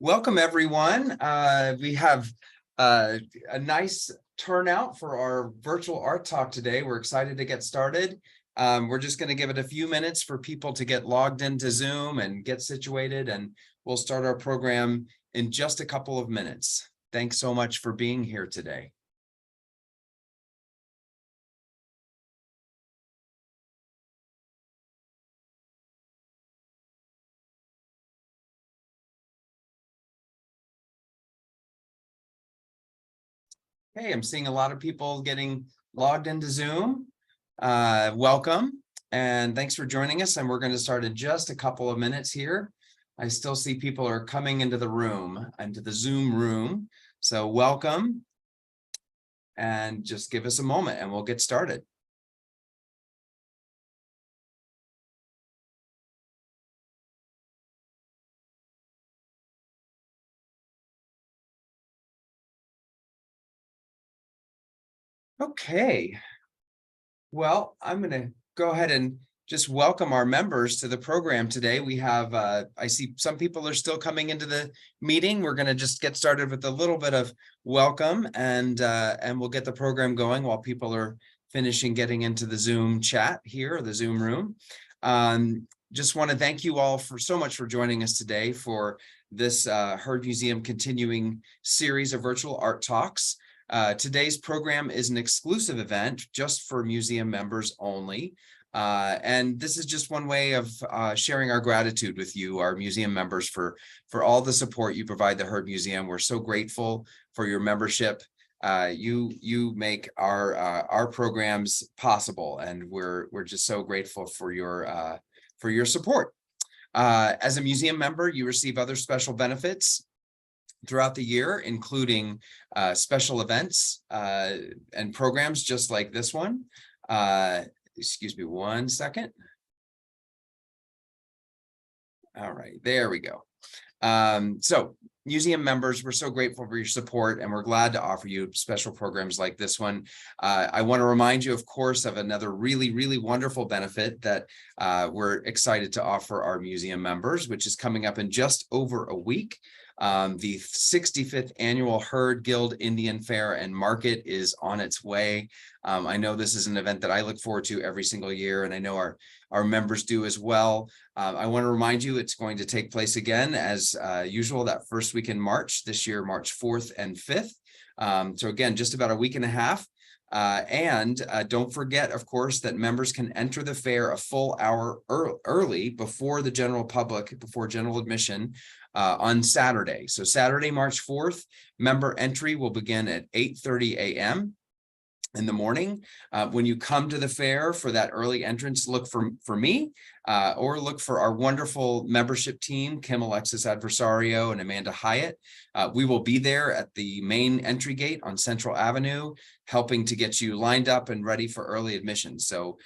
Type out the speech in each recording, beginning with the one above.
Welcome, everyone. We have a nice turnout for our virtual art talk today. We're excited to get started. We're just going to give it a few minutes for people to get logged into Zoom and get situated, and we'll start our program in just a couple of minutes. Thanks so much for being here today. Hey, I'm seeing a lot of people getting logged into Zoom. Welcome, and thanks for joining us. And we're going to start in just a couple of minutes here. I still see people are coming into the room, into the Zoom room. So welcome, and just give us a moment and we'll get started. Okay, well, I'm going to go ahead and just welcome our members to the program today. We have, I see some people are still coming into the meeting. We're going to just get started with a little bit of welcome, and we'll get the program going while people are finishing getting into the Zoom chat here, the Zoom room. Just want to thank you all for so much for joining us today for this Heard Museum continuing series of virtual art talks. Today's program is an exclusive event just for museum members only. And this is just one way of sharing our gratitude with you, our museum members, for all the support you provide the Heard Museum. We're so grateful for your membership. You make our programs possible, and we're just so grateful for your support. As a museum member, you receive other special benefits throughout the year, including special events and programs just like this one. Excuse me one second. All right, there we go. So museum members, we're so grateful for your support, and we're glad to offer you special programs like this one. I want to remind you, of course, of another really wonderful benefit that we're excited to offer our museum members, which is coming up in just over a week. The 65th annual Heard Guild Indian Fair and Market is on its way. I know this is an event that I look forward to every single year, and I know our members do as well. I want to remind you it's going to take place again as usual that first week in March, this year, March 4th and 5th. So again, just about a week and a half. And don't forget, of course, that members can enter the fair a full hour early before the general public, before general admission on Saturday. So Saturday, March 4th, member entry will begin at 8:30 a.m. in the morning. When you come to the fair for that early entrance, look for me or look for our wonderful membership team, Kim Alexis Adversario and Amanda Hyatt. We will be there at the main entry gate on Central Avenue, helping to get you lined up and ready for early admission. So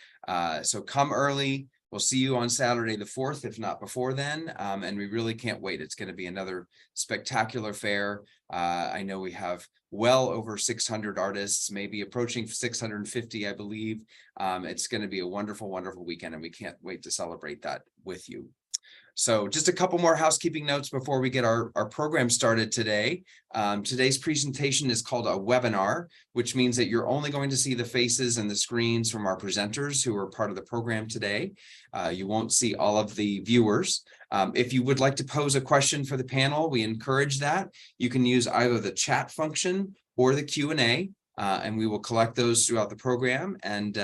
come early. We'll see you on Saturday the 4th, if not before then, and we really can't wait. It's going to be another spectacular fair. I know we have well over 600 artists, maybe approaching 650, I believe. It's going to be a wonderful weekend, and we can't wait to celebrate that with you. So just a couple more housekeeping notes before we get our program started today. Today's presentation is called a webinar, which means that you're only going to see the faces and the screens from our presenters who are part of the program today. You won't see all of the viewers. If you would like to pose a question for the panel, we encourage that. You can use either the chat function or the Q&A. And we will collect those throughout the program, and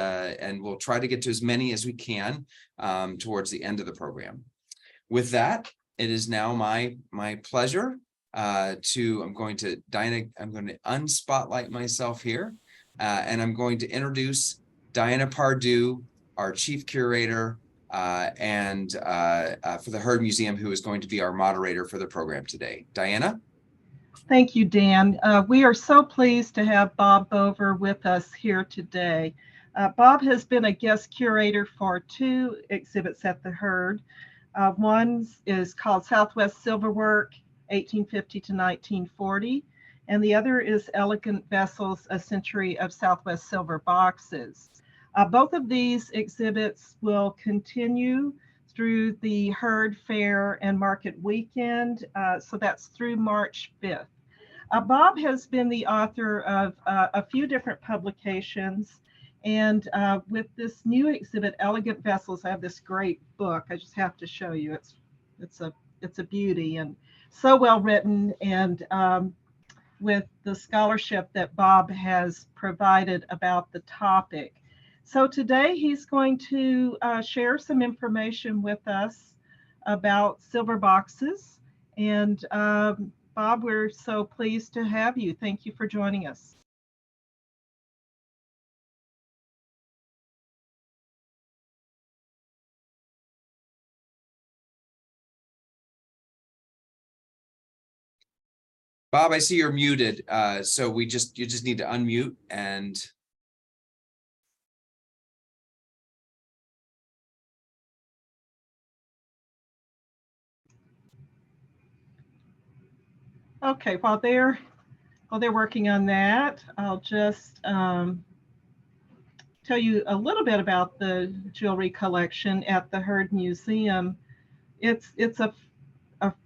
we'll try to get to as many as we can towards the end of the program. With that, it is now my pleasure I'm going to unspotlight myself here, and I'm going to introduce Diana Pardue, our chief curator for the Heard Museum, who is going to be our moderator for the program today. Diana? Thank you, Dan. We are so pleased to have Bob Bover with us here today. Bob has been a guest curator for 2 exhibits at the Heard. One is called Southwest Silverwork, 1850 to 1940, and the other is Elegant Vessels, A Century of Southwest Silver Boxes. Both of these exhibits will continue through the Herd Fair and Market Weekend. So that's through March 5th. Bob has been the author of a few different publications. And with this new exhibit, Elegant Vessels, I have this great book. I just have to show you. It's a beauty and so well written, and with the scholarship that Bob has provided about the topic. So today he's going to share some information with us about silver boxes. And Bob, we're so pleased to have you. Thank you for joining us. Bob, I see you're muted. So you just need to unmute and. Okay, while they're working on that, I'll just tell you a little bit about the jewelry collection at the Herd Museum. It's a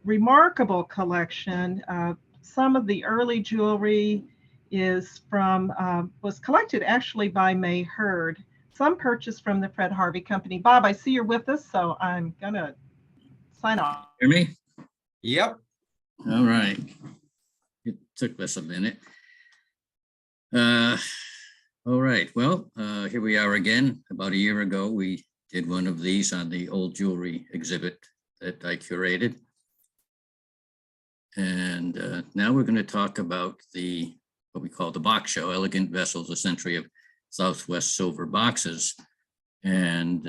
remarkable collection. Some of the early jewelry is was collected actually by May Herd. Some purchased from the Fred Harvey Company. Bob, I see you're with us, so I'm gonna sign off. Hear me? Yep. All right. It took us a minute. All right. Well, here we are again. About a year ago, we did one of these on the old jewelry exhibit that I curated. And now we're going to talk about what we call the box show, Elegant Vessels, a Century of Southwest Silver Boxes. And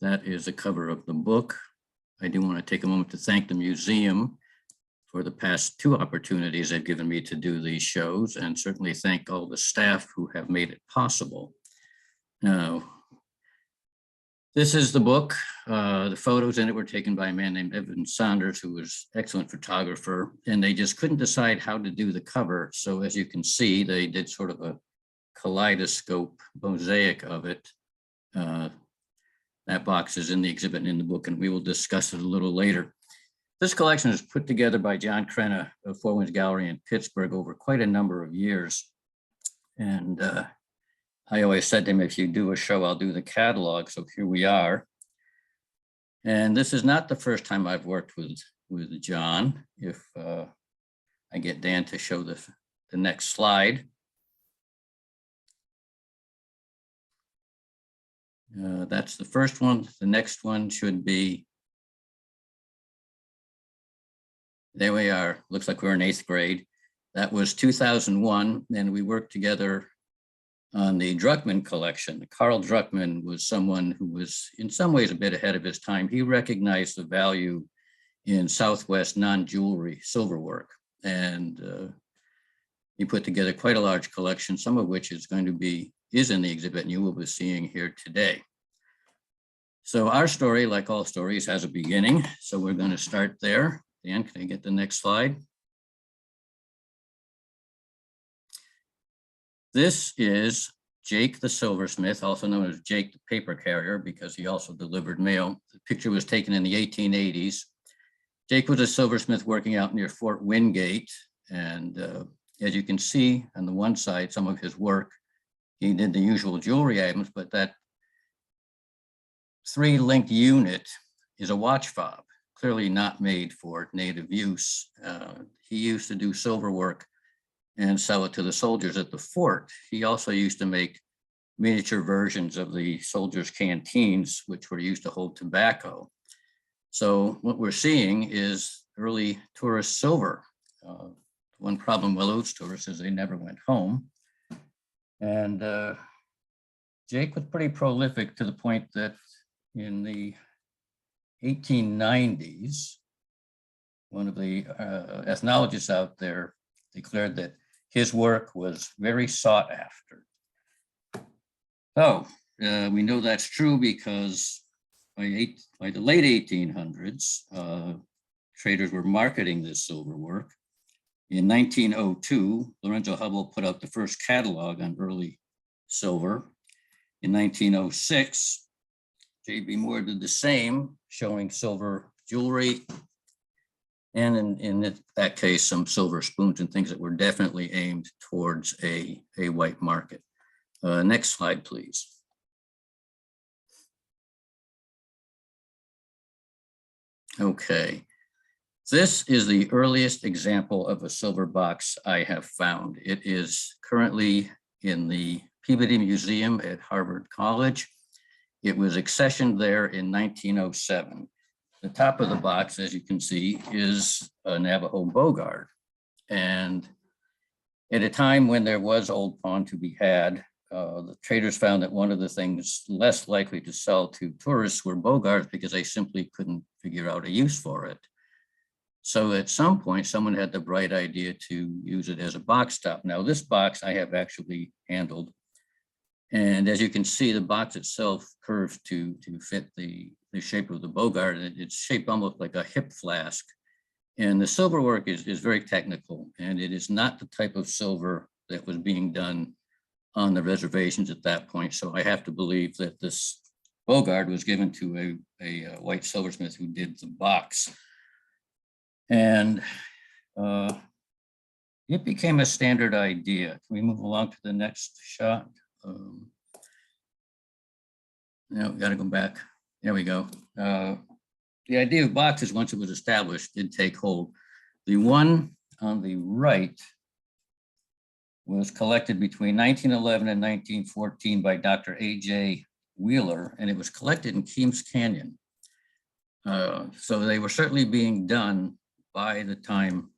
that is the cover of the book. I do want to take a moment to thank the museum for the past 2 opportunities they've given me to do these shows, and certainly thank all the staff who have made it possible. Now, this is the book. The photos in it were taken by a man named Evan Saunders, who was an excellent photographer, and they just couldn't decide how to do the cover. So as you can see, they did sort of a kaleidoscope mosaic of it. That box is in the exhibit and in the book, and we will discuss it a little later. This collection is put together by John Crenna of Four Winds Gallery in Pittsburgh over quite a number of years. And I always said to him, if you do a show, I'll do the catalog. So here we are. And this is not the first time I've worked with John. If I get Dan to show the next slide. That's the first one. The next one should be, there we are. Looks like we're in 8th grade. That was 2001, and we worked together on the Druckmann collection. Carl Druckmann was someone who was in some ways a bit ahead of his time. He recognized the value in Southwest non-jewelry silver work, and he put together quite a large collection, some of which is in the exhibit, and you will be seeing here today. So our story, like all stories, has a beginning. So we're going to start there. Dan, can I get the next slide? This is Jake the silversmith, also known as Jake the paper carrier, because he also delivered mail. The picture was taken in the 1880s. Jake was a silversmith working out near Fort Wingate. And as you can see on the one side, some of his work, he did the usual jewelry items, but that 3-linked unit is a watch fob, clearly not made for native use. He used to do silver work and sell it to the soldiers at the fort. He also used to make miniature versions of the soldiers' canteens, which were used to hold tobacco. So what we're seeing is early tourist silver. One problem with those tourists is they never went home. And Jake was pretty prolific to the point that in the 1890s, one of the ethnologists out there declared that his work was very sought after. So we know that's true because by the late 1800s, traders were marketing this silver work. In 1902, Lorenzo Hubbell put out the first catalog on early silver. In 1906, J.B. Moore did the same, showing silver jewelry. And in that case, some silver spoons and things that were definitely aimed towards a white market. Next slide, please. Okay, this is the earliest example of a silver box I have found. It is currently in the Peabody Museum at Harvard College. It was accessioned there in 1907. The top of the box, as you can see, is a Navajo bogard. And at a time when there was old pawn to be had, the traders found that one of the things less likely to sell to tourists were bogards because they simply couldn't figure out a use for it. So at some point, someone had the bright idea to use it as a box top. Now, this box I have actually handled. And as you can see, the box itself curves to fit the shape of the bogard. It's shaped almost like a hip flask. And the silver work is very technical, and it is not the type of silver that was being done on the reservations at that point. So I have to believe that this bogard was given to a white silversmith who did the box. And it became a standard idea. Can we move along to the next shot? Now we got to go back. There we go. The idea of boxes, once it was established, did take hold. The one on the right was collected between 1911 and 1914 by Dr. A.J. Wheeler, and it was collected in Keams Canyon. So they were certainly being done by the time,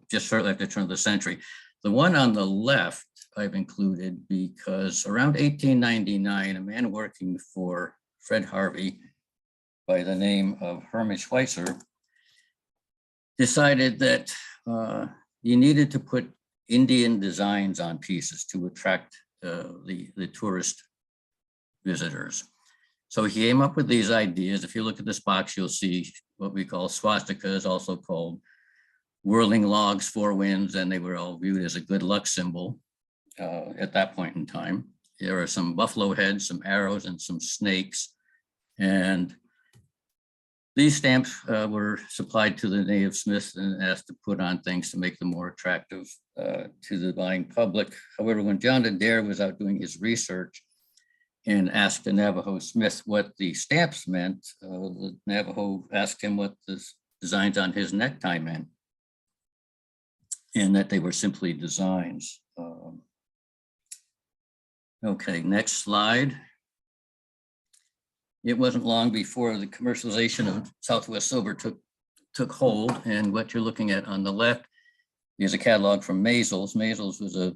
just shortly after the turn of the century. The one on the left I've included because around 1899, a man working for Fred Harvey by the name of Herman Schweitzer decided that you needed to put Indian designs on pieces to attract the tourist visitors. So he came up with these ideas. If you look at this box, you'll see what we call swastikas, also called whirling logs, four winds, and they were all viewed as a good luck symbol at that point in time. There are some buffalo heads, some arrows, and some snakes. And these stamps were supplied to the native smiths and asked to put on things to make them more attractive to the buying public. However, when John Adair was out doing his research and asked the Navajo smith what the stamps meant, the Navajo asked him what the designs on his necktie meant, and that they were simply designs. Okay, next slide. It wasn't long before the commercialization of Southwest Silver took hold, and what you're looking at on the left is a catalog from Maysles. Maysles was a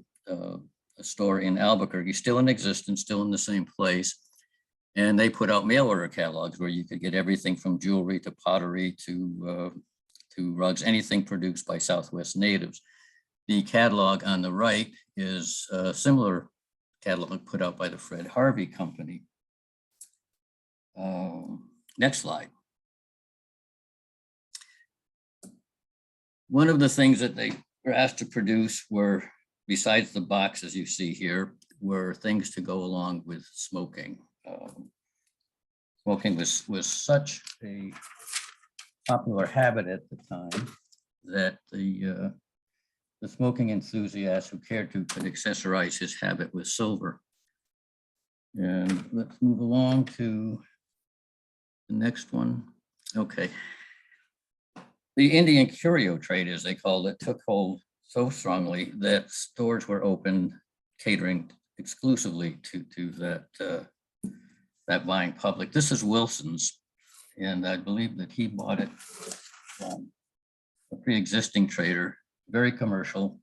store in Albuquerque, still in existence, still in the same place, and they put out mail order catalogs where you could get everything from jewelry to pottery to rugs, anything produced by Southwest natives. The catalog on the right is a similar catalog put out by the Fred Harvey Company. Next slide. One of the things that they were asked to produce were, besides the boxes you see here, were things to go along with smoking. Smoking was such a popular habit at the time that the smoking enthusiast who cared to could accessorize his habit with silver. And let's move along to the next one. Okay. The Indian curio trade, as they called it, took hold so strongly that stores were opened catering exclusively to that buying public. This is Wilson's, and I believe that he bought it from a pre-existing trader, very commercial.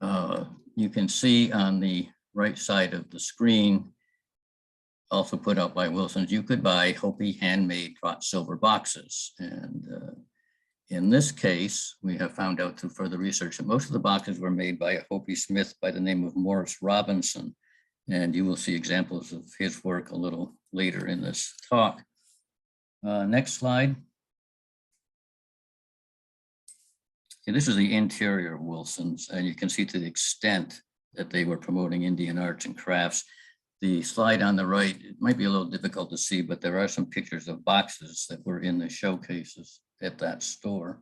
You can see on the right side of the screen, also put out by Wilson's, you could buy Hopi handmade wrought silver boxes. And in this case, we have found out through further research that most of the boxes were made by a Hopi smith by the name of Morris Robinson. And you will see examples of his work a little later in this talk. Next slide. Okay, this is the interior of Wilson's, and you can see to the extent that they were promoting Indian arts and crafts. the slide on the right, it might be a little difficult to see, but there are some pictures of boxes that were in the showcases at that store.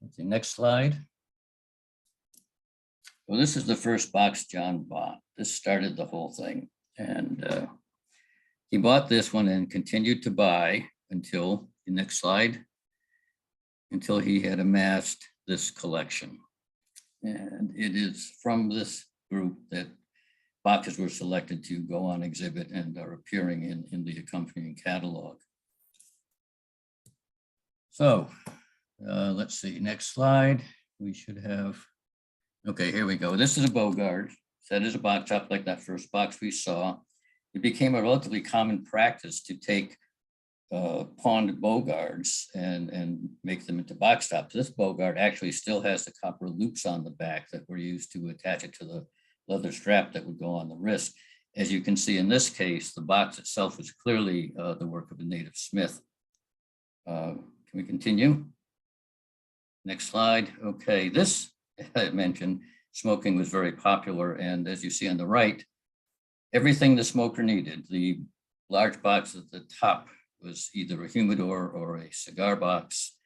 Let's see, next slide. Well, this is the first box John bought. This started the whole thing. And he bought this one and continued to buy until, the next slide, until he had amassed this collection. And it is from this group that boxes were selected to go on exhibit and are appearing in the accompanying catalog. So let's see, next slide. We should have, okay, here we go. This is a Bogard. That is a box top like that first box we saw. It became a relatively common practice to take pawned Bogards and make them into box tops. This Bogard actually still has the copper loops on the back that were used to attach it to the leather strap that would go on the wrist. As you can see in this case, the box itself is clearly the work of a native smith. Can we continue? Next slide. Okay, this, I mentioned, smoking was very popular. And as you see on the right, everything the smoker needed, the large box at the top was either a humidor or a cigar box.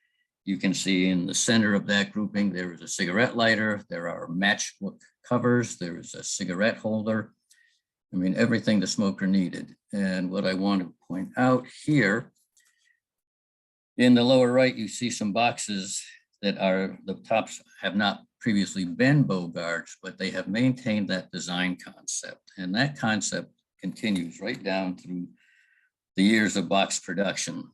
You can see in the center of that grouping, there is a cigarette lighter, there are matchbook covers, there is a cigarette holder. I mean, everything the smoker needed. And what I want to point out here, in the lower right, you see some boxes that are, the tops have not previously been Bogards, but they have maintained that design concept. And that concept continues right down through the years of box production.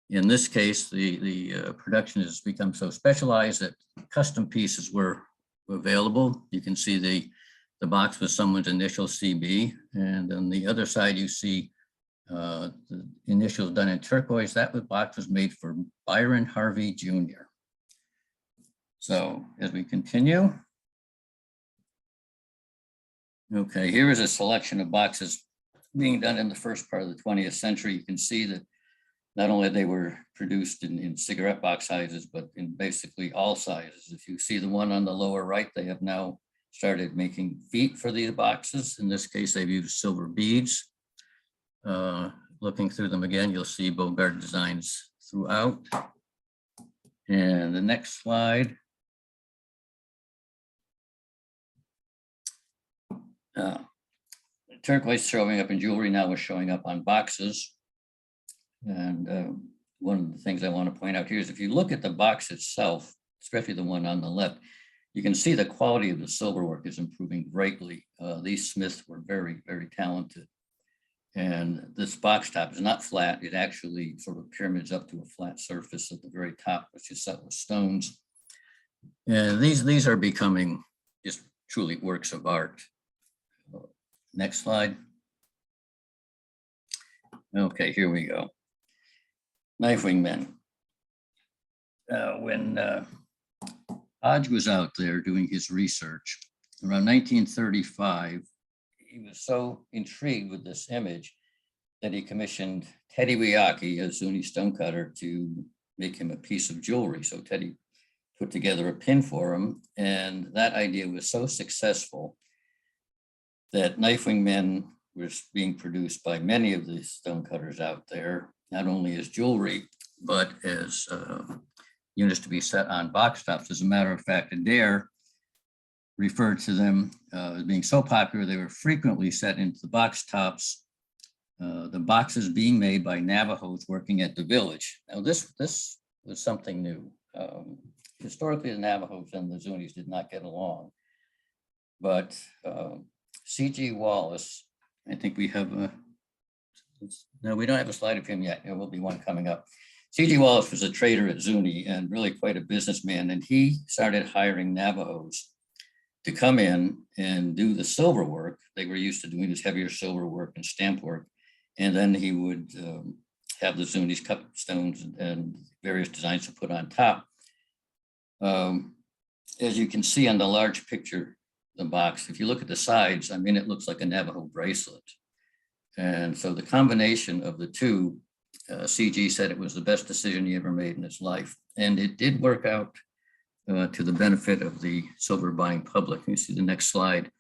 In this case, the production has become so specialized that custom pieces were available. You can see the box with someone's initial CB, and on the other side you see the initials done in turquoise. That box was made for Byron Harvey Jr. So as we continue, okay, here is a selection of boxes being done in the first part of the 20th century. You can see that not only they were produced in cigarette box sizes, but in basically all sizes. If you see the one on the lower right, they have now started making feet for these boxes. In this case, they've used silver beads. Looking through them again, you'll see Bogard designs throughout. And the next slide. Turquoise showing up in jewelry now is showing up on boxes. And one of the things I want to point out here is if you look at the box itself, especially the one on the left, you can see the quality of the silverwork is improving greatly. These smiths were very, very talented. And this box top is not flat. It actually sort of pyramids up to a flat surface at the very top, which is set with stones. And these are becoming just truly works of art. Next slide. Okay, here we go. Knifewing men. When Hodge was out there doing his research around 1935, he was so intrigued with this image that he commissioned Teddy Wiyaki, a Zuni stonecutter, to make him a piece of jewelry. So Teddy put together a pin for him, and that idea was so successful that knifewing men was being produced by many of the stonecutters out there, not only as jewelry, but as units to be set on box tops. As a matter of fact, Adair referred to them as being so popular, they were frequently set into the box tops, the boxes being made by Navajos working at the village. Now this was something new. Historically, the Navajos and the Zunis did not get along, but C.G. Wallace, I think we have no, we don't have a slide of him yet. There will be one coming up. C.G. Wallace was a trader at Zuni and really quite a businessman, and he started hiring Navajos to come in and do the silver work. They were used to doing this heavier silver work and stamp work. And then he would have the Zunis cut stones and various designs to put on top. As you can see on the large picture, the box, if you look at the sides, I mean, it looks like a Navajo bracelet. And so the combination of the two, CG said it was the best decision he ever made in his life. And it did work out to the benefit of the silver buying public. You see the next slide.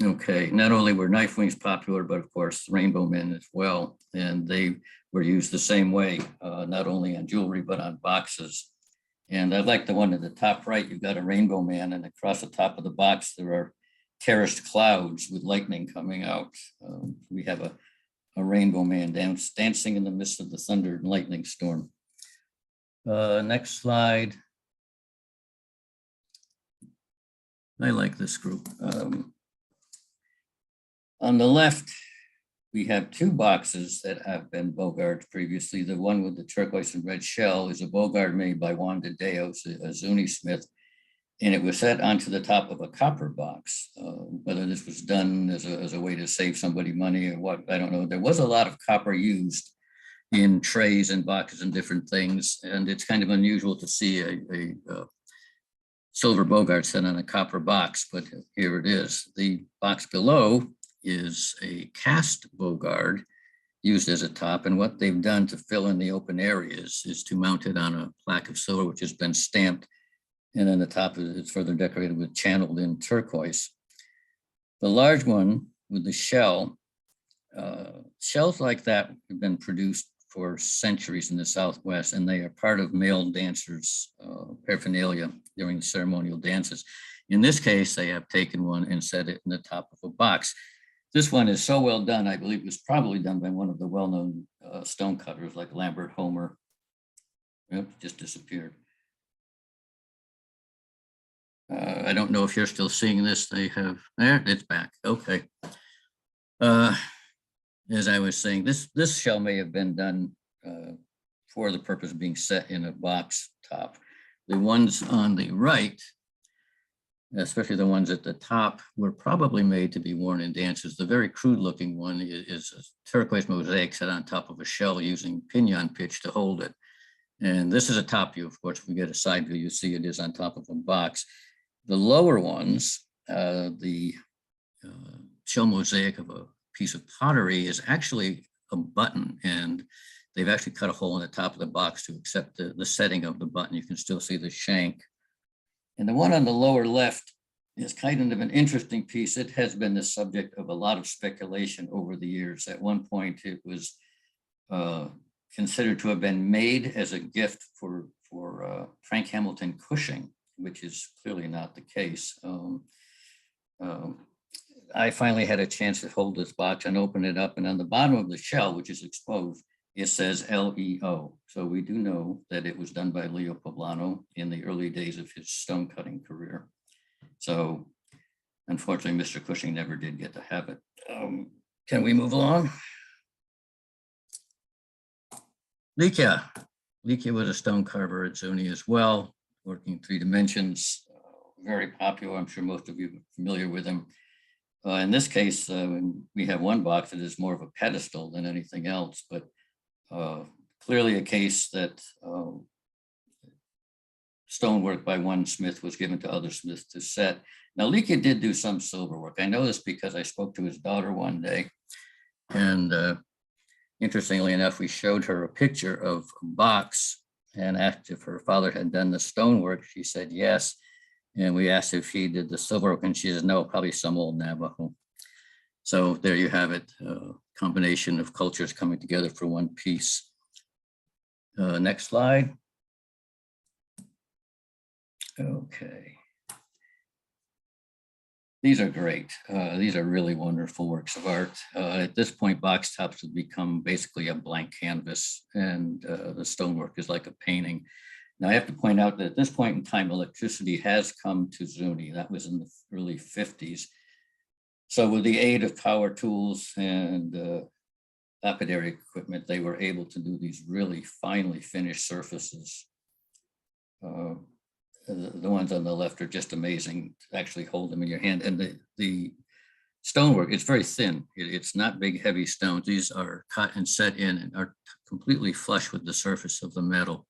Okay, not only were knife wings popular, but of course Rainbow Men as well. And they were used the same way, not only on jewelry, but on boxes. And I like the one at the top right, you've got a Rainbow Man, and across the top of the box, there are terraced clouds with lightning coming out. We have a Rainbow Man dancing in the midst of the thunder and lightning storm. Next slide. I like this group. On the left, we have two boxes that have been Bogarts previously. The one with the turquoise and red shell is a Bogart made by Juan de Deos, a Zuni smith, and it was set onto the top of a copper box. Whether this was done as a way to save somebody money or what, I don't know. There was a lot of copper used in trays and boxes and different things, and it's kind of unusual to see a silver Bogart set on a copper box, but here it is. The box below is a cast Bogart used as a top, and what they've done to fill in the open areas is to mount it on a plaque of silver which has been stamped, and then the top is further decorated with channeled in turquoise. The large one with the shell, shells like that have been produced for centuries in the Southwest, and they are part of male dancers' paraphernalia during the ceremonial dances. In this case, they have taken one and set it in the top of a box. This one is so well done, I believe it was probably done by one of the well-known stone cutters like Lambert Homer. Yep, just disappeared. I don't know if you're still seeing this. They have, there, it's back, okay. As I was saying, this shell may have been done for the purpose of being set in a box top. The ones on the right, especially the ones at the top, were probably made to be worn in dances. The very crude looking one is a turquoise mosaic set on top of a shell using pinion pitch to hold it. And this is a top view, of course. If we get a side view, you see it is on top of a box. The lower ones, the shell mosaic of a piece of pottery is actually a button, and they've actually cut a hole in the top of the box to accept the setting of the button. You can still see the shank. And the one on the lower left is kind of an interesting piece. It has been the subject of a lot of speculation over the years. At one point, it was considered to have been made as a gift for Frank Hamilton Cushing, which is clearly not the case. I finally had a chance to hold this box and open it up, and on the bottom of the shell, which is exposed, it says LEO. So we do know that it was done by Leo Poblano in the early days of his stone cutting career. So unfortunately, Mr. Cushing never did get to have it. Can we move along? Likia. Likia was a stone carver at Zuni as well, working 3 dimensions, very popular. I'm sure most of you are familiar with him. In this case, we have one box that is more of a pedestal than anything else, but clearly a case that stonework by one smith was given to other smiths to set. Now, Likia did do some silver work. I know this because I spoke to his daughter one day, and interestingly enough, we showed her a picture of a box and asked if her father had done the stonework. She said yes. And we asked if he did the silver work, and she said, no, probably some old Navajo. So there you have it, combination of cultures coming together for one piece. Next slide. Okay. These are great. These are really wonderful works of art. At this point, box tops have become basically a blank canvas, and the stonework is like a painting. Now, I have to point out that at this point in time, electricity has come to Zuni. That was in the early 50s. So with the aid of power tools and lapidary equipment, they were able to do these really finely finished surfaces. The ones on the left are just amazing to actually hold them in your hand. And the stonework, it's very thin. It's not big, heavy stones. These are cut and set in and are completely flush with the surface of the metal.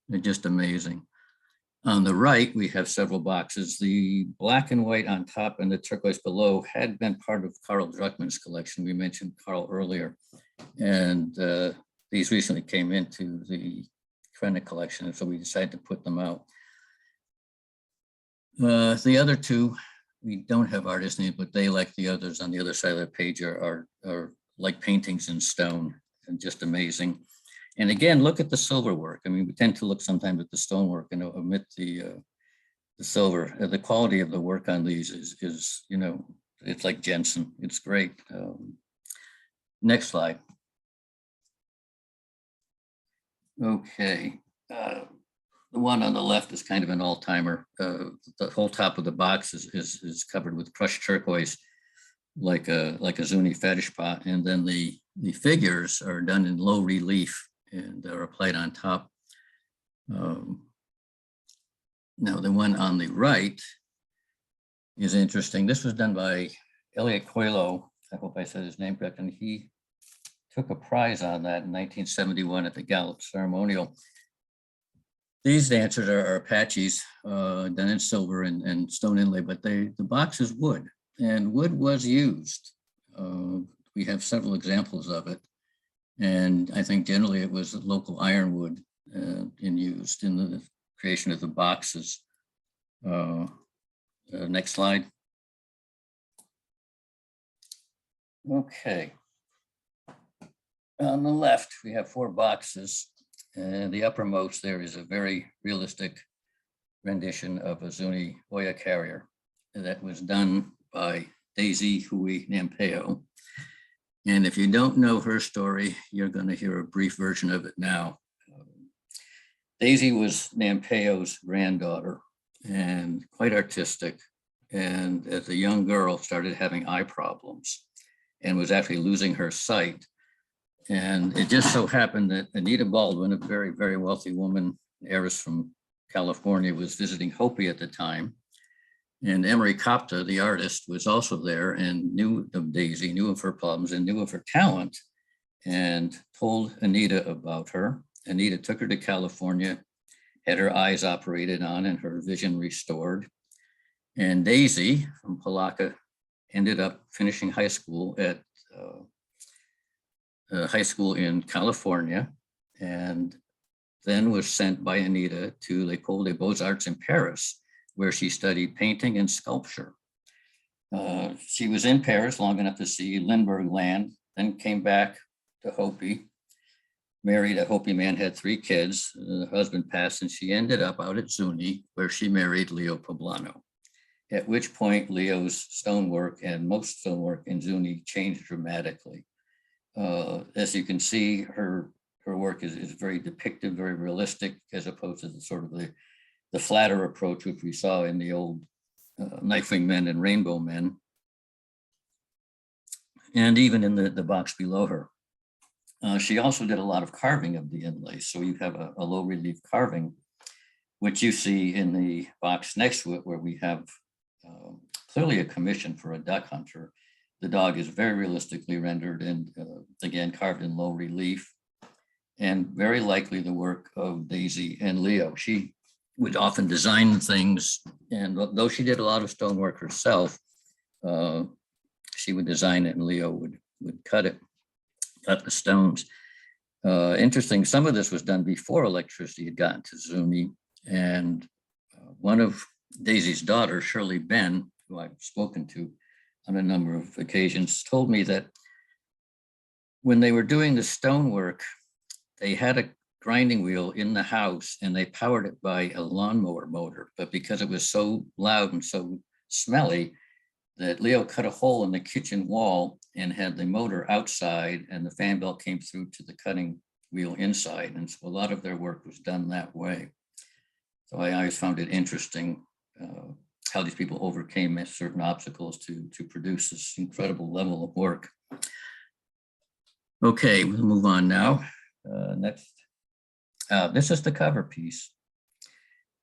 They're just amazing. On the right, we have several boxes. The black and white on top and the turquoise below had been part of Carl Druckmann's collection. We mentioned Carl earlier. And these recently came into the Krennic collection, and so we decided to put them out. The other two, we don't have artist names, but they, like the others on the other side of the page, are like paintings in stone and just amazing. And again, look at the silver work. I mean, we tend to look sometimes at the stonework and omit the silver. The quality of the work on these is, you know, it's like Jensen. It's great. Next slide. Okay. The one on the left is kind of an all-timer. The whole top of the box is covered with crushed turquoise, like a Zuni fetish pot. And then the figures are done in low relief and are applied on top. Now the one on the right is interesting. This was done by Elliot Coelho. I hope I said his name correct. And he took a prize on that in 1971 at the Gallup Ceremonial. These dancers are Apaches done in silver and stone inlay, but the box is wood, and wood was used. We have several examples of it. And I think generally it was local ironwood used in the creation of the boxes. Next slide. Okay. On the left, we have 4 boxes, and the uppermost there is a very realistic rendition of a Zuni Oya carrier that was done by Daisy Hui Nampeo. And if you don't know her story, you're going to hear a brief version of it now. Daisy was Nampeo's granddaughter and quite artistic. And as a young girl, started having eye problems and was actually losing her sight. And it just so happened that Anita Baldwin, a very, very wealthy woman, heiress from California, was visiting Hopi at the time. And Emery Kopta, the artist, was also there and knew of Daisy, knew of her problems and knew of her talent, and told Anita about her. Anita took her to California, had her eyes operated on and her vision restored. And Daisy from Palaka ended up finishing high school at high school in California, and then was sent by Anita to l'École des Beaux-Arts in Paris, where she studied painting and sculpture. She was in Paris long enough to see Lindbergh land, then came back to Hopi, married a Hopi man, had 3 kids. The husband passed, and she ended up out at Zuni, where she married Leo Poblano. At which point Leo's stonework and most stonework in Zuni changed dramatically. As you can see, her work is very depictive, very realistic, as opposed to the sort of the flatter approach which we saw in the old Knifing Men and Rainbow Men, and even in the box below her. She also did a lot of carving of the inlays. So you have a low relief carving, which you see in the box next to it, where we have clearly a commission for a duck hunter. The dog is very realistically rendered and again, carved in low relief, and very likely the work of Daisy and Leo. She would often design things, and though she did a lot of stonework herself, she would design it and Leo would cut the stones. Interesting, some of this was done before electricity had gotten to Zuni, and one of Daisy's daughters, Shirley Ben, who I've spoken to on a number of occasions, told me that when they were doing the stonework, they had a grinding wheel in the house and they powered it by a lawnmower motor. But because it was so loud and so smelly, that Leo cut a hole in the kitchen wall and had the motor outside, and the fan belt came through to the cutting wheel inside. And so a lot of their work was done that way. So I always found it interesting how these people overcame certain obstacles to produce this incredible level of work. Okay, we'll move on now. Next, this is the cover piece.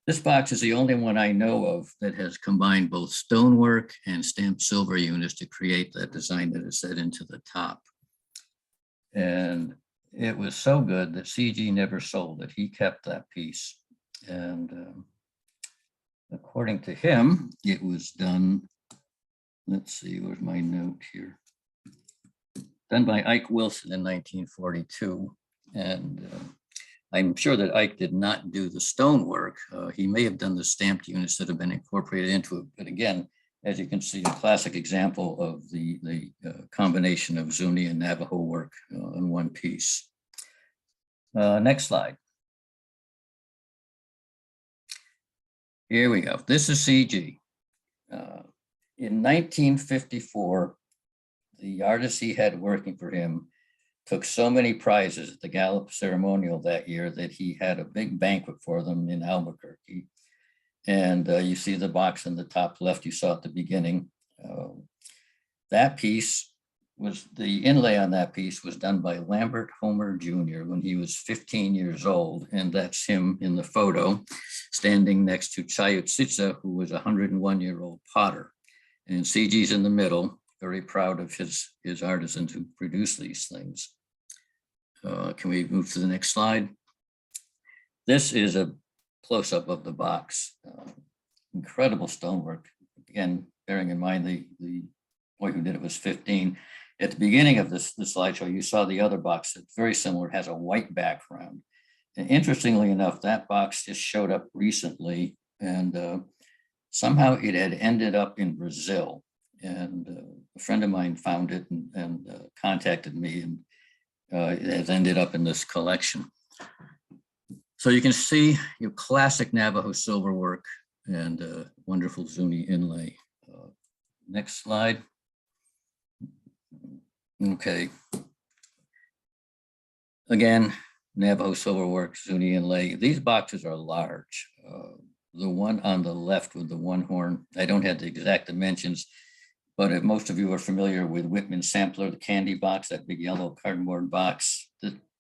This box is the only one I know of that has combined both stonework and stamped silver units to create that design that is set into the top. And it was so good that CG never sold it. He kept that piece. And according to him, it was done, let's see, where's my note here? Done by Ike Wilson in 1942. And I'm sure that Ike did not do the stonework. He may have done the stamped units that have been incorporated into it. But again, as you can see, a classic example of the combination of Zuni and Navajo work in one piece. Next slide. Here we go. This is CG. In 1954, the artist he had working for him took so many prizes at the Gallup ceremonial that year that he had a big banquet for them in Albuquerque. And you see the box in the top left you saw at the beginning. That piece was, the inlay on that piece was done by Lambert Homer Jr. when he was 15 years old. And that's him in the photo standing next to Chayutsitsa, who was a 101-year-old potter. And CG's in the middle, very proud of his artisans who produce these things. Can we move to the next slide? This is a close-up of the box. Incredible stonework. Again, bearing in mind the boy who did it was 15. At the beginning of this slideshow, you saw the other box that's very similar. It has a white background. And interestingly enough, that box just showed up recently, and somehow it had ended up in Brazil. And a friend of mine found it and contacted me, and it has ended up in this collection. So you can see your classic Navajo silver work and wonderful Zuni inlay. Next slide. Okay. Again, Navajo silver work, Zuni inlay. These boxes are large. The one on the left with the one horn, I don't have the exact dimensions, but if most of you are familiar with Whitman Sampler, the candy box, that big yellow cardboard box,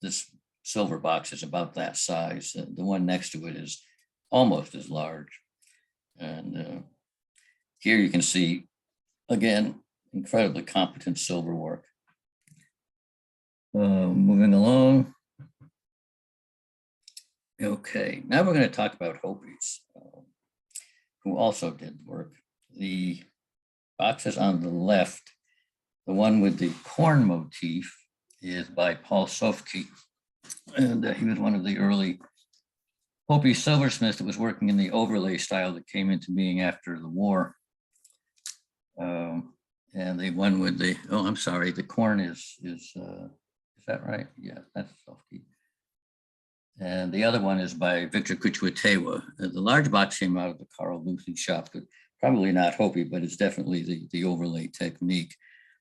this silver box is about that size. The one next to it is almost as large. And here you can see, again, incredibly competent silver work. Moving along. Okay, now we're going to talk about Hopis, who also did work. The boxes on the left, the one with the corn motif is by Paul Sofke. And he was one of the early Hopi silversmiths that was working in the overlay style that came into being after the war. And the one with the, oh, I'm sorry, the corn is that right? Yeah, that's Sofke. And the other one is by Victor Kuchwatewa. The large box came out of the Carl Luthi shop, but probably not Hopi, but it's definitely the overlay technique.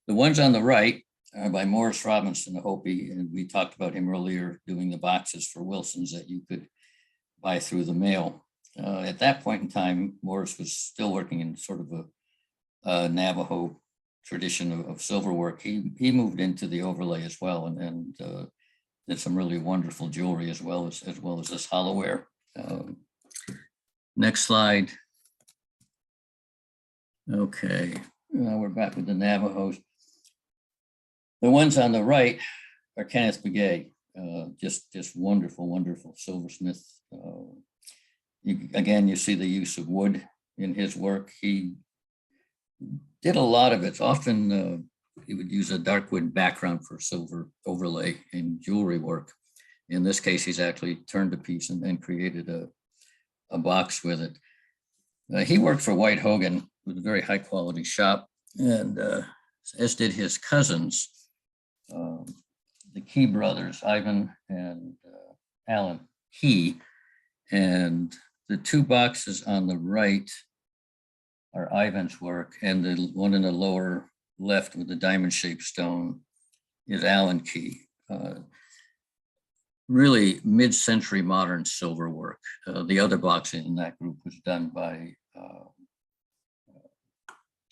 The ones on the right are by Morris Robinson, a Hopi, and we talked about him earlier doing the boxes for Wilson's that you could buy through the mail. At that point in time, Morris was still working in sort of a Navajo tradition of silver work. He moved into the overlay as well, and did some really wonderful jewelry as well as this hollowware. Next slide. Okay, now we're back with the Navajos. The ones on the right are Kenneth Begay, just wonderful, wonderful silversmith. Again, you see the use of wood in his work. He did a lot of it. It's often he would use a dark wood background for silver overlay in jewelry work. In this case, he's actually turned a piece and then created a box with it. He worked for White Hogan with a very high quality shop, and as did his cousins, the Key brothers, Ivan and Alan Key. And the two boxes on the right are Ivan's work, and the one in the lower left with the diamond-shaped stone is Alan Key. Really mid-century modern silver work. The other box in that group was done by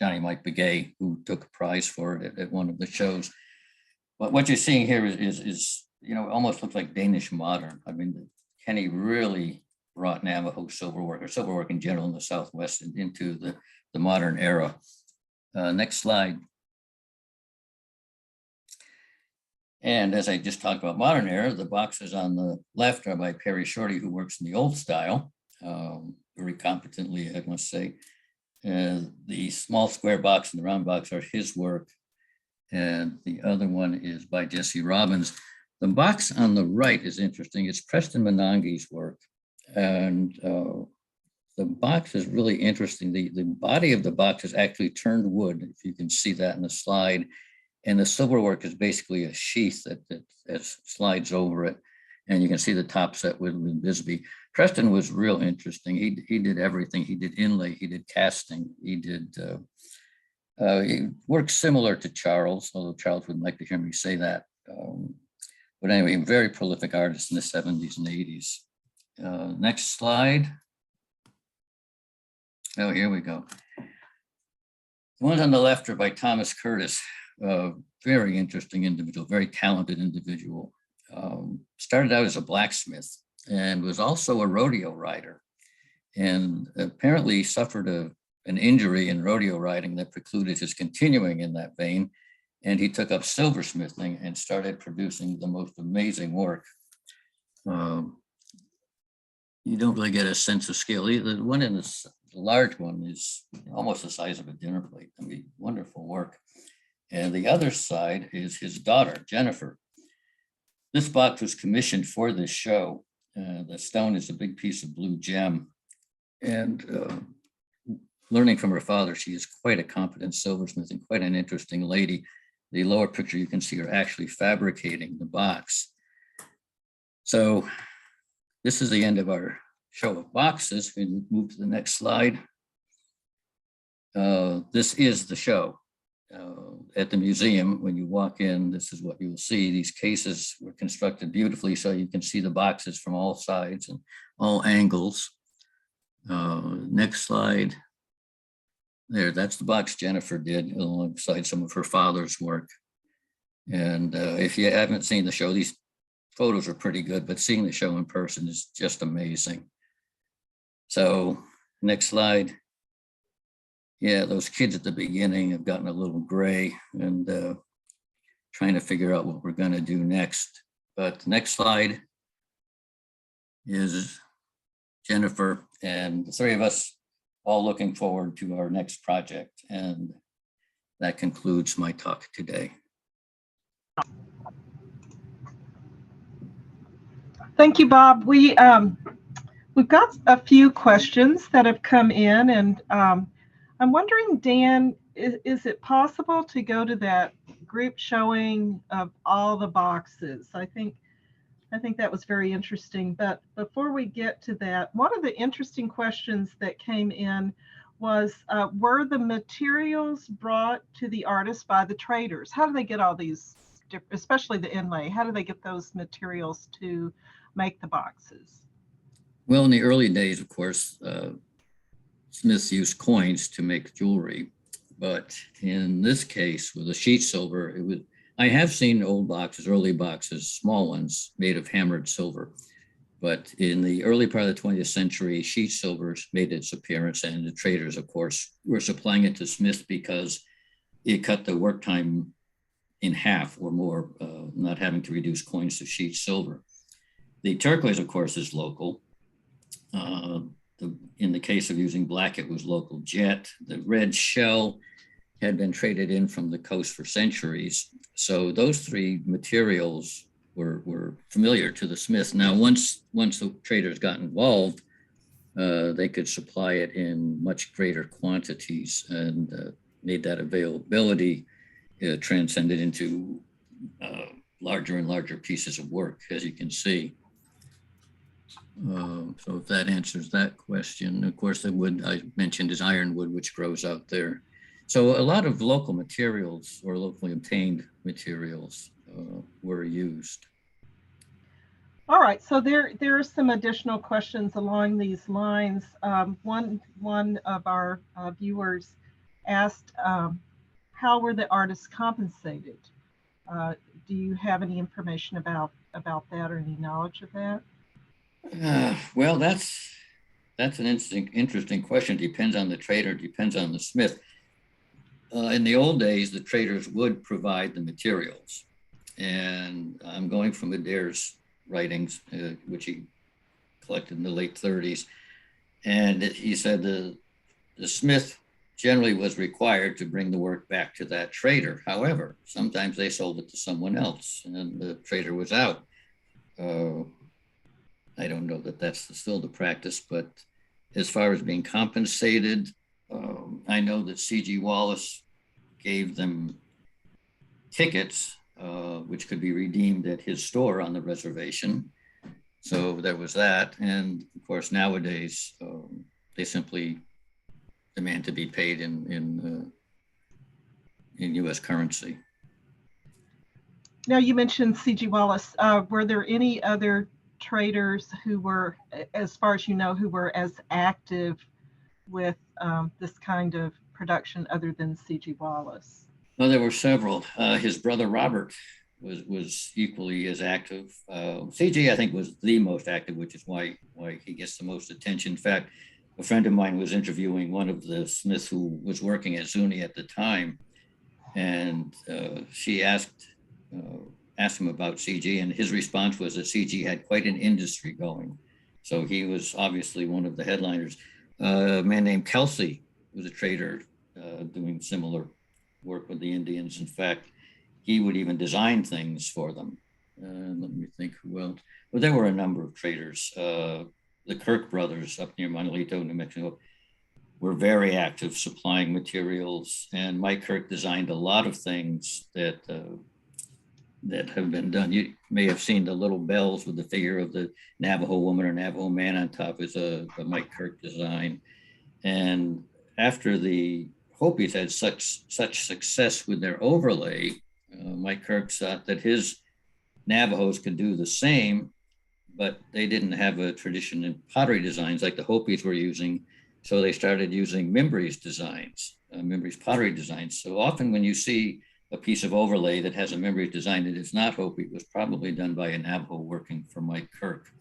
Johnny Mike Begay, who took a prize for it at one of the shows. But what you're seeing here is almost looks like Danish modern. I mean, Kenny really brought Navajo silver work, or silver work in general in the Southwest, into the modern era. Next slide. And as I just talked about modern era, the boxes on the left are by Perry Shorty, who works in the old style, very competently, I must say. The small square box and the round box are his work. And the other one is by Jesse Robbins. The box on the right is interesting. It's Preston Monange's work. And the box is really interesting. The body of the box is actually turned wood, if you can see that in the slide. And the silverwork is basically a sheath that slides over it. And you can see the top set with Bisbee. Preston was real interesting. He did everything. He did inlay, he did casting, he worked similar to Charles, although Charles wouldn't like to hear me say that. But anyway, a very prolific artist in the 70s and 80s. Next slide. Oh, here we go. The ones on the left are by Thomas Curtis. Very interesting individual, very talented individual. Started out as a blacksmith and was also a rodeo rider, and apparently suffered an injury in rodeo riding that precluded his continuing in that vein. And he took up silversmithing and started producing the most amazing work. You don't really get a sense of scale. The one in the large one is almost the size of a dinner plate. I mean, wonderful work. And the other side is his daughter, Jennifer. This box was commissioned for this show. The stone is a big piece of blue gem. And learning from her father, she is quite a competent silversmith and quite an interesting lady. The lower picture you can see her actually fabricating the box. So this is the end of our show of boxes. We move to the next slide. This is the show. At the museum, when you walk in, this is what you will see. These cases were constructed beautifully so you can see the boxes from all sides and all angles. Next slide. There, that's the box Jennifer did alongside some of her father's work. And if you haven't seen the show, these photos are pretty good, but seeing the show in person is just amazing. So next slide. Yeah, those kids at the beginning have gotten a little gray and trying to figure out what we're going to do next. But the next slide is Jennifer and the three of us all looking forward to our next project. And that concludes my talk today. Thank you, Bob. We've got a few questions that have come in, and I'm wondering, Dan, is it possible to go to that group showing of all the boxes? I think that was very interesting. But before we get to that, one of the interesting questions that came in was, were the materials brought to the artist by the traders? How do they get all these, especially the inlay? How do they get those materials to make the boxes? Well, in the early days, of course, smiths used coins to make jewelry. But in this case, with the sheet silver, I have seen old boxes, early boxes, small ones made of hammered silver. But in the early part of the 20th century, sheet silver made its appearance, and the traders, of course, were supplying it to smiths because it cut the work time in half or more, not having to reduce coins to sheet silver. The turquoise, of course, is local. In the case of using black, it was local jet. The red shell had been traded in from the coast for centuries. So those three materials were familiar to the smith. Now, once the traders got involved, they could supply it in much greater quantities and made that availability transcended into larger and larger pieces of work, as you can see. So if that answers that question. Of course, the wood I mentioned is ironwood, which grows out there. So a lot of local materials or locally obtained materials were used. All right, so there are some additional questions along these lines. One of our viewers asked, how were the artists compensated? Do you have any information about that or any knowledge of that? Well, that's an interesting question. Depends on the trader, depends on the smith. In the old days, the traders would provide the materials. And I'm going from Adair's writings, which he collected in the late 30s. And he said the smith generally was required to bring the work back to that trader. However, sometimes they sold it to someone else and the trader was out. I don't know that that's still the practice, but as far as being compensated, I know that C.G. Wallace gave them tickets, which could be redeemed at his store on the reservation. So there was that. And of course, nowadays, they simply demand to be paid in U.S. currency. Now, you mentioned C.G. Wallace. Were there any other traders who were, as far as you know, who were as active with this kind of production other than C.G. Wallace? Well, there were several. His brother Robert was equally as active. C.G. I think was the most active, which is why he gets the most attention. In fact, a friend of mine was interviewing one of the Smiths who was working at Zuni at the time, and she asked him about C.G., and his response was that C.G. had quite an industry going. So he was obviously one of the headliners. A man named Kelsey was a trader doing similar work with the Indians. In fact, he would even design things for them. Let me think who else. Well, there were a number of traders. The Kirk brothers up near Manuelito, New Mexico, were very active supplying materials. And Mike Kirk designed a lot of things that have been done. You may have seen the little bells with the figure of the Navajo woman or Navajo man on top is a Mike Kirk design. And after the Hopis had such success with their overlay, Mike Kirk thought that his Navajos could do the same, but they didn't have a tradition in pottery designs like the Hopis were using. So they started using Mimbres designs, Mimbres pottery designs. So often when you see a piece of overlay that has a Mimbres design that is not Hopi, it was probably done by a Navajo working for Mike Kirk.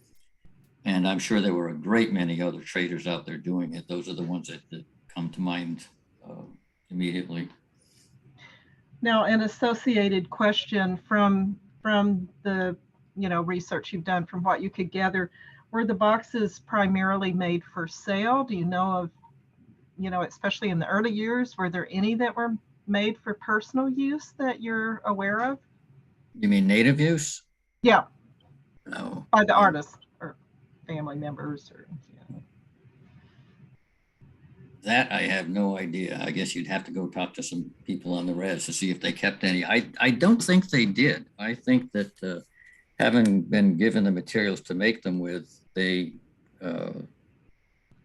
And I'm sure there were a great many other traders out there doing it. Those are the ones that come to mind immediately. Now, an associated question from the research you've done, from what you could gather, were the boxes primarily made for sale? Do you know of, especially in the early years, were there any that were made for personal use that you're aware of? You mean native use? Yeah. No. By the artists or family members or. That I have no idea. I guess you'd have to go talk to some people on the res to see if they kept any. I don't think they did. I think that having been given the materials to make them with, they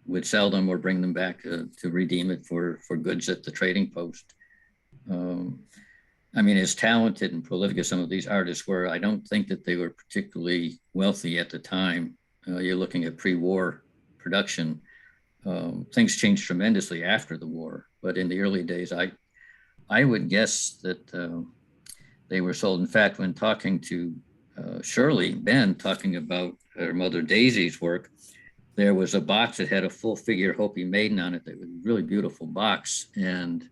would sell them or bring them back to redeem it for goods at the trading post. I mean, as talented and prolific as some of these artists were, I don't think that they were particularly wealthy at the time. You're looking at pre-war production. Things changed tremendously after the war, but in the early days, I would guess that they were sold. In fact, when talking to Shirley Ben, talking about her mother Daisy's work, there was a box that had a full figure Hopi maiden on it. That was a really beautiful box. And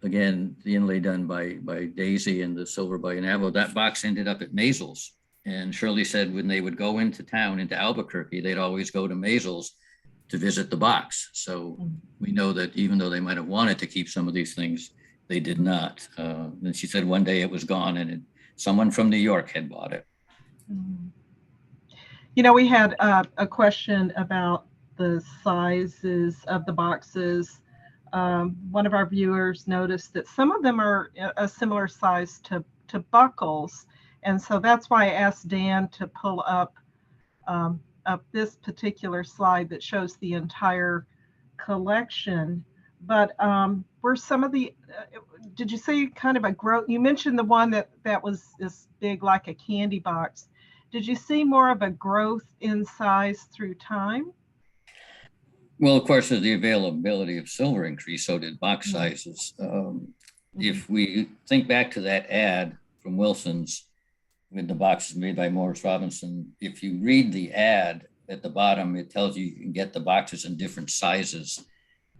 again, the inlay done by Daisy and the silver by Navajo. That box ended up at Mazel's. And Shirley said when they would go into town, into Albuquerque, they'd always go to Mazel's to visit the box. So we know that even though they might have wanted to keep some of these things, they did not. And she said one day it was gone and someone from New York had bought it. We had a question about the sizes of the boxes. One of our viewers noticed that some of them are a similar size to buckles. And so that's why I asked Dan to pull up this particular slide that shows the entire collection. But were some of the, did you say kind of a growth? You mentioned the one that was this big like a candy box. Did you see more of a growth in size through time? Well, of course, as the availability of silver increased, so did box sizes. If we think back to that ad from Wilson's with the boxes made by Morris Robinson, if you read the ad at the bottom, it tells you can get the boxes in different sizes.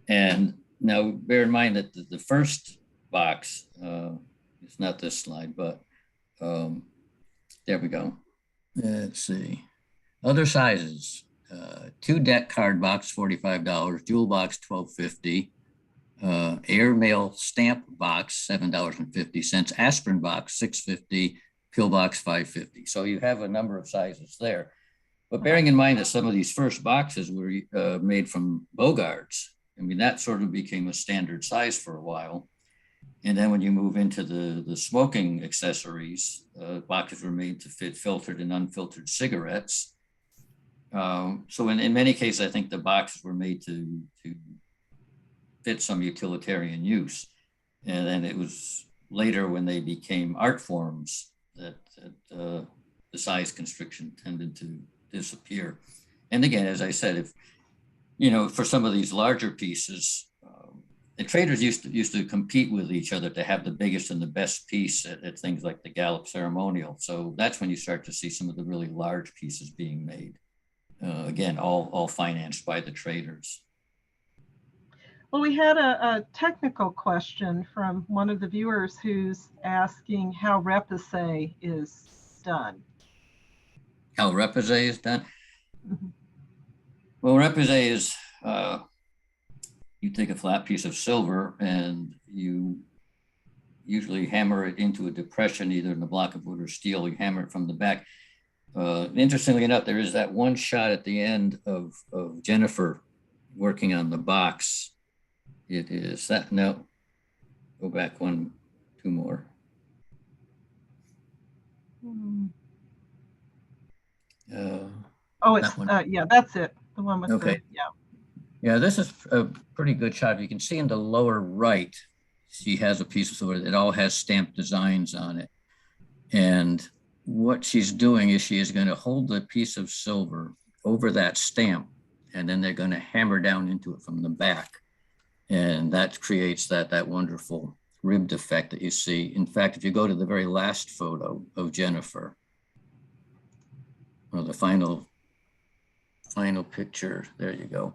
And now bear in mind that the first box, it's not this slide, but there we go. Let's see. Other sizes. 2 deck card box, $45. Jewel box, $12.50. airmail stamp box, $7.50, aspirin box, $6.50, pill box, $5.50. So you have a number of sizes there. But bearing in mind that some of these first boxes were made from Bogarts, I mean, that sort of became a standard size for a while. And then when you move into the smoking accessories, boxes were made to fit filtered and unfiltered cigarettes. So in many cases, I think the boxes were made to fit some utilitarian use. And then it was later when they became art forms that the size constriction tended to disappear. And again, as I said, if, you know, for some of these larger pieces, the traders used to compete with each other to have the biggest and the best piece at things like the Gallup Ceremonial. So that's when you start to see some of the really large pieces being made. Again, all financed by the traders. Well, we had a technical question from one of the viewers who's asking how repoussé is done. How repoussé is done? Mhm. Well, repoussé is, you take a flat piece of silver and you usually hammer it into a depression, either in a block of wood or steel. You hammer it from the back. Interestingly enough, there is that one shot at the end of Jennifer working on the box. It is that, no, go back two more. Oh, it's, yeah, that's it. The one with okay. yeah. Yeah, this is a pretty good shot. You can see in the lower right, she has a piece of silver that all has stamped designs on it. And what she's doing is she is going to hold the piece of silver over that stamp, and then they're going to hammer down into it from the back. And that creates that wonderful ribbed effect that you see. In fact, if you go to the very last photo of Jennifer, or the final picture, there you go.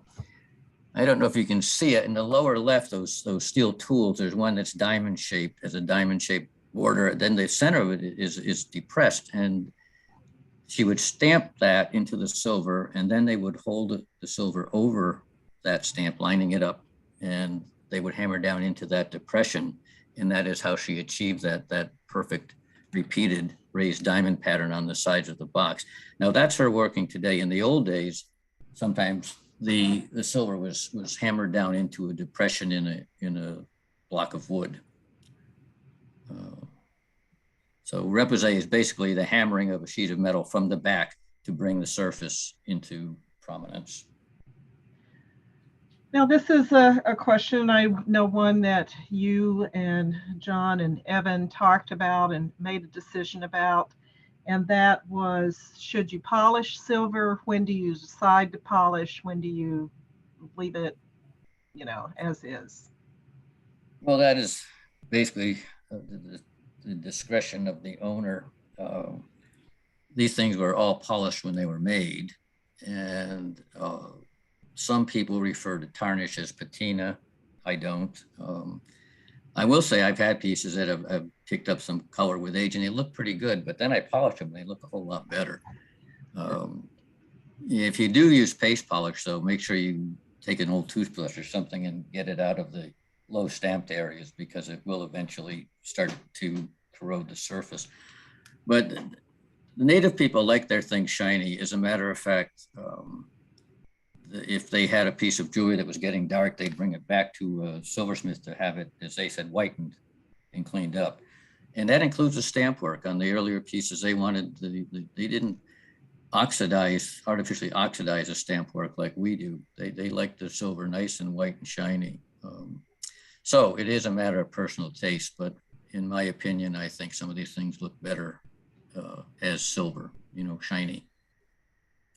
I don't know if you can see it in the lower left, those steel tools, there's one that's diamond shaped, as a diamond shaped border. Then the center of it is depressed, and she would stamp that into the silver, and then they would hold the silver over that stamp, lining it up, and they would hammer down into that depression. And that is how she achieved that perfect repeated raised diamond pattern on the sides of the box. Now that's her working today. In the old days, sometimes the silver was hammered down into a depression in a block of wood. So repoussé is basically the hammering of a sheet of metal from the back to bring the surface into prominence. Now, this is a question, I know one that you and John and Evan talked about and made a decision about, and that was, should you polish silver? When do you decide to polish? When do you leave it, you know, as is? Well, that is basically the discretion of the owner. These things were all polished when they were made, and some people refer to tarnish as patina. I don't. I will say I've had pieces that have picked up some color with age, and they look pretty good, but then I polish them and they look a whole lot better. If you do use paste polish, though, make sure you take an old toothbrush or something and get it out of the low stamped areas, because it will eventually start to corrode the surface. But the native people like their things shiny. As a matter of fact, if they had a piece of jewelry that was getting dark, they'd bring it back to a silversmith to have it, as they said, whitened and cleaned up. And that includes the stamp work. On the earlier pieces, they wanted, they didn't artificially oxidize a stamp work like we do. They like the silver nice and white and shiny. So it is a matter of personal taste, but in my opinion, I think some of these things look better as silver, you know, shiny.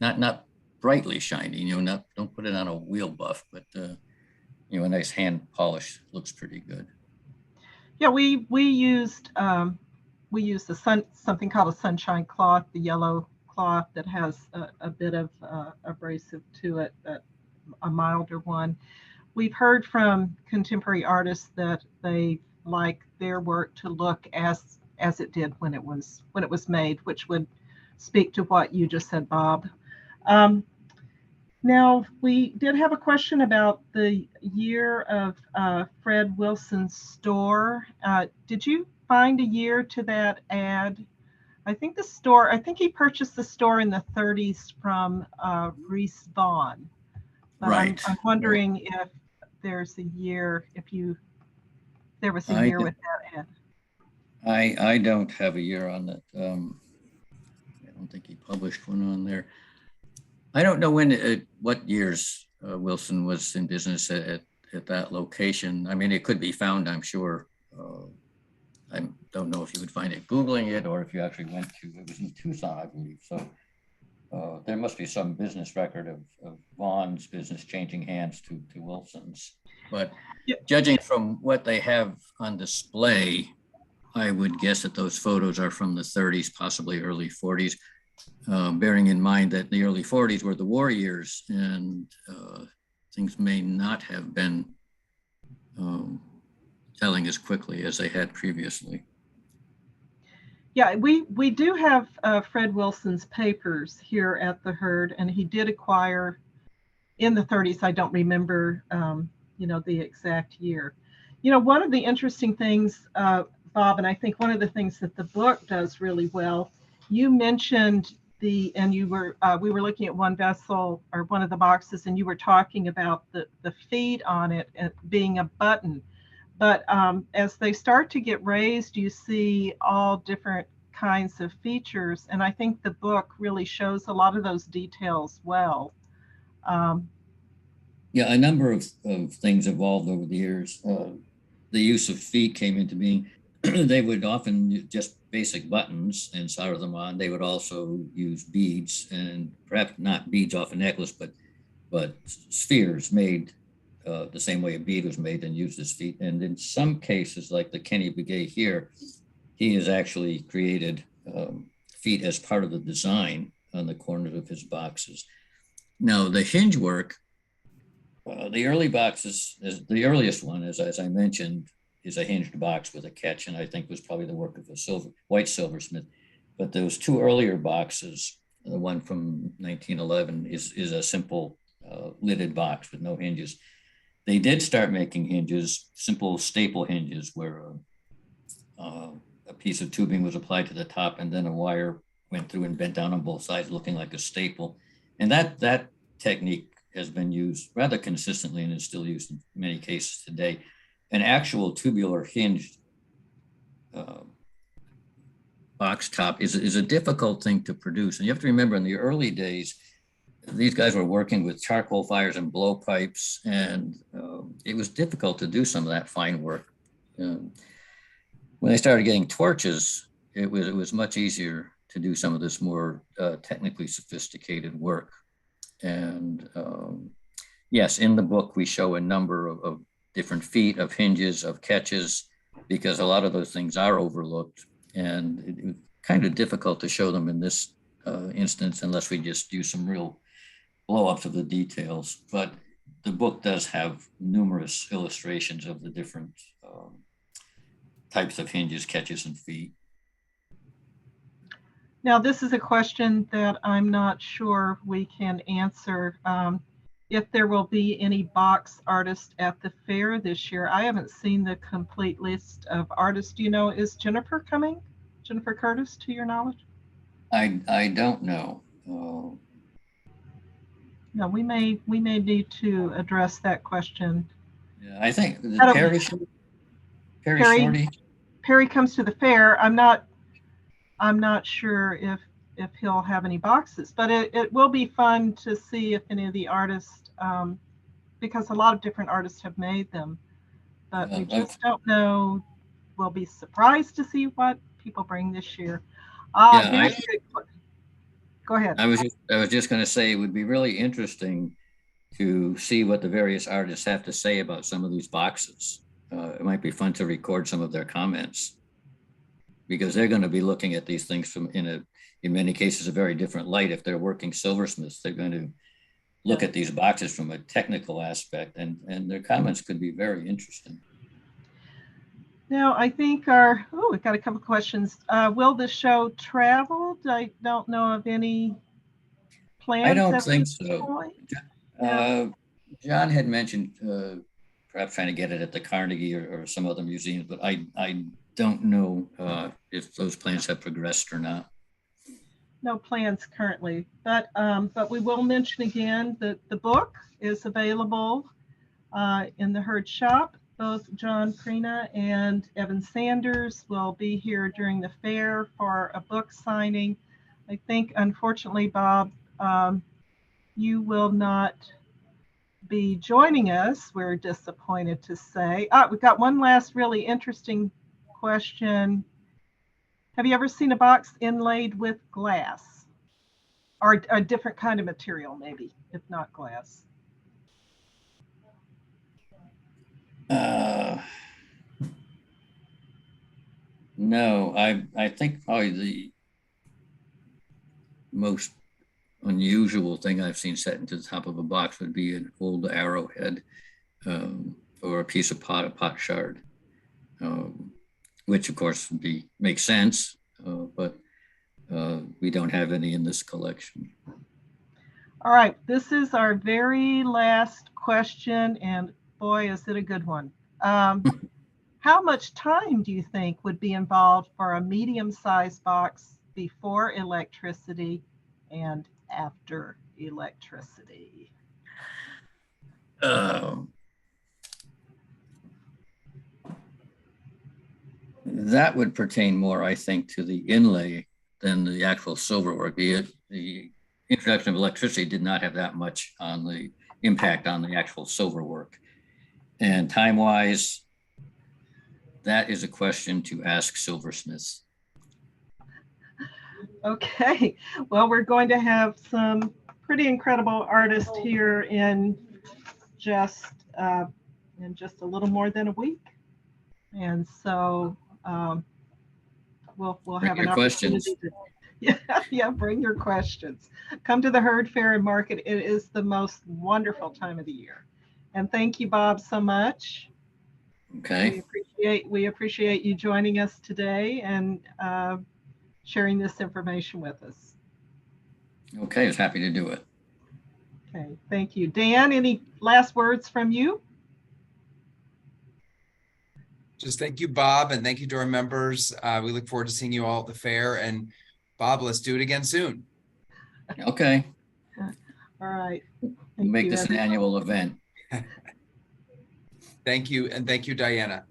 Not brightly shiny, you know, don't put it on a wheel buff, but you know, a nice hand polish looks pretty good. Yeah, we used something called a sunshine cloth, the yellow cloth that has a bit of abrasive to it, a milder one. We've heard from contemporary artists that they like their work to look as it did when it was made, which would speak to what you just said, Bob. Now, we did have a question about the year of Fred Wilson's store. Did you find a year to that ad? I think he purchased the store in the 30s from Reese Vaughn. But Right. I'm wondering if there's a year, there was a year with that ad. I don't have a year on that. I don't think he published one on there. I don't know what years Wilson was in business at that location. I mean, it could be found, I'm sure. I don't know if you would find it Googling it or if you actually went to, it was in Tucson, I believe. So there must be some business record of Vaughn's business changing hands to Wilson's. But judging from what they have on display, I would guess that those photos are from the 30s, possibly early 40s. Bearing in mind that the early 40s were the war years and things may not have been selling as quickly as they had previously. Yeah, we do have Fred Wilson's papers here at the Herd, and he did acquire in the 30s. I don't remember, the exact year. One of the interesting things, Bob, and I think one of the things that the book does really well, you mentioned we were looking at one vessel or one of the boxes, and you were talking about the feet on it being a button. But as they start to get raised, you see all different kinds of features. And I think the book really shows a lot of those details well. Yeah, a number of things evolved over the years. The use of feet came into being. They would often just basic buttons and solder them on. They would also use beads, and perhaps not beads off a necklace, but spheres made the same way a bead was made and used as feet. And in some cases, like the Kenny Begay here, he has actually created feet as part of the design on the corners of his boxes. Now, the hinge work, the early boxes, the earliest one, as I mentioned, is a hinged box with a catch, and I think was probably the work of a white silversmith. But those two earlier boxes, the one from 1911 is a simple lidded box with no hinges. They did start making hinges, simple staple hinges, where a piece of tubing was applied to the top and then a wire went through and bent down on both sides, looking like a staple. And that technique has been used rather consistently and is still used in many cases today. An actual tubular hinged box top is a difficult thing to produce. And you have to remember, in the early days, these guys were working with charcoal fires and blowpipes, and it was difficult to do some of that fine work. When they started getting torches, it was much easier to do some of this more technically sophisticated work. And yes, in the book, we show a number of different feet, of hinges, of catches, because a lot of those things are overlooked. And it's kind of difficult to show them in this instance unless we just do some real blow-ups of the details. But the book does have numerous illustrations of the different types of hinges, catches, and feet. Now, this is a question that I'm not sure we can answer. If there will be any box artists at the fair this year. I haven't seen the complete list of artists. Do you know, is Jennifer coming? Jennifer Curtis, to your knowledge? I don't know. No, we may need to address that question. Yeah, I think Perry Shorty. Perry comes to the fair. I'm not sure if he'll have any boxes, but it will be fun to see if any of the artists, because a lot of different artists have made them, but we just don't know. We'll be surprised to see what people bring this year. Go ahead. I was just going to say it would be really interesting to see what the various artists have to say about some of these boxes. It might be fun to record some of their comments, because they're going to be looking at these things from in many cases a very different light. If they're working silversmiths, they're going to look at these boxes from a technical aspect, and their comments could be very interesting. Now, I think we've got a couple of questions. Will the show travel? I don't know of any plans. I don't think so. John had mentioned perhaps trying to get it at the Carnegie or some other museums, but I don't know if those plans have progressed or not. No plans currently, but we will mention again that the book is available in the Herd shop. Both John Prina and Evan Sanders will be here during the fair for a book signing. I think, unfortunately, Bob, you will not be joining us. We're disappointed to say. We've got one last really interesting question. Have you ever seen a box inlaid with glass or a different kind of material, maybe, if not glass? No, I think probably the most unusual thing I've seen set into the top of a box would be an old arrowhead or a piece of pot shard, which of course makes sense, but we don't have any in this collection. All right, this is our very last question, and boy, is it a good one. How much time do you think would be involved for a medium-sized box before electricity and after electricity? That would pertain more, I think, to the inlay than the actual silver work. The introduction of electricity did not have that much on the impact on the actual silver work. And time-wise, that is a question to ask silversmiths. Okay, well, we're going to have some pretty incredible artists here in just a little more than a week, and so we'll have an opportunity to, yeah, bring your questions. Come to the Herd Fair and Market. It is the most wonderful time of the year, and thank you, Bob, so much. Okay. We appreciate you joining us today and sharing this information with us. Okay, I was happy to do it. Okay, thank you. Dan, any last words from you? Just thank you, Bob, and thank you to our members. We look forward to seeing you all at the fair. And Bob, let's do it again soon. Okay. All right. We'll make this an annual event. Thank you, and thank you, Diana.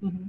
Mm-hmm.